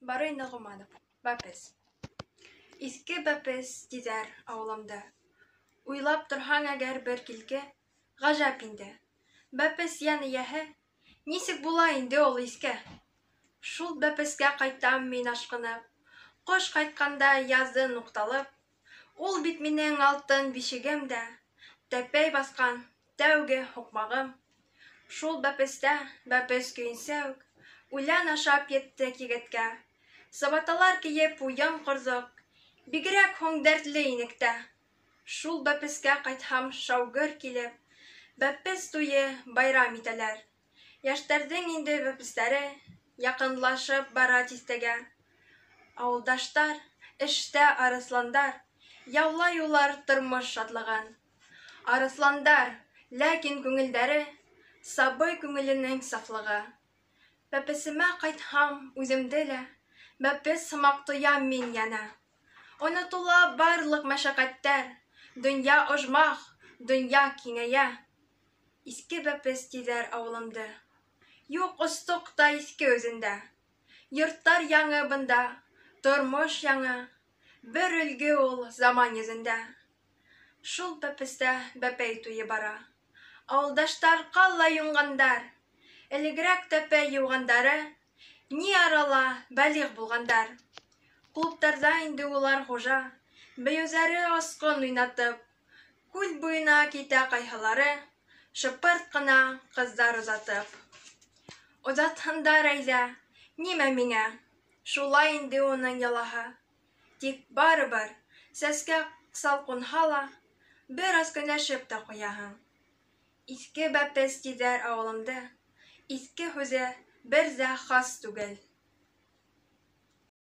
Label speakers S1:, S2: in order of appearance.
S1: Барый Нығыманов, бәпес. Иске бәпес тизәр ауылымда. Уйлап торһаң әгәр бер килке, ғажап инде. Бәпес яны яһе, нисек була инде ул иске? Шул бәпескә ҡайтам мин ашҡынып, ҡош ҡайтҡанда яҙҙы нуҡталып. Ул бит минең алтын бишегем дә, тәпәй баҫҡан тәүге һуҡмағым. Шул бәпестә, бәпес көйөнсә үк, үлән ашап еттек егеткә. Сабаталар кейеп уйын ҡорҙоҡ, бигерәк һуң дәртле инек тә. Шул бәпескә ҡайтһам шаугыр килеп, бәпес туйы байрам итәләр. Йәштәрҙең инде бәпестәре яҡынлашып бара тиҫтәгә. Ауылдаштар, эштә арыҫландар, яулай улар тормош шатлығын. Арыҫландар, ләкин күңелдәре сабый күңеленең сафлығы. Бәпесемә ҡайтһам үҙемде лә, бәпес һымаҡ тоям мин йәнә. Онотола барлыҡ мәшәҡәттәр, донъя ожмах, донъя киңәйә. Иске бәпес тиҙәр ауылымды. Юҡ остоҡ та иҫке өзөндә. Йорттар яңы бында, тормош яңы, бер өлгө ул заман йөҙөндә. Шул бәпестә бәпәй туйы бара. Ауылдаштар ҡалай юнғандар, элегерәк тәпәй йыуғандары, ни арала бәлиғ булғандар. Клубтарҙа инде улар хужа, бейеүҙәре осҡон уйнатып, күл буйына китә ҡайһылары, шыпырт ҡына ҡыҙҙар оҙатып. Оҙатһындар әйҙә, нимә миңә, шулай инде уның ялаһы. Тик барыбер, сәскә сал ҡунһа ла, бер аҙ көнләшеп тә ҡуяһың. Иҫке бәпес тиҙәр ауылымды, иҫке һүҙе бер ҙә хас түгел.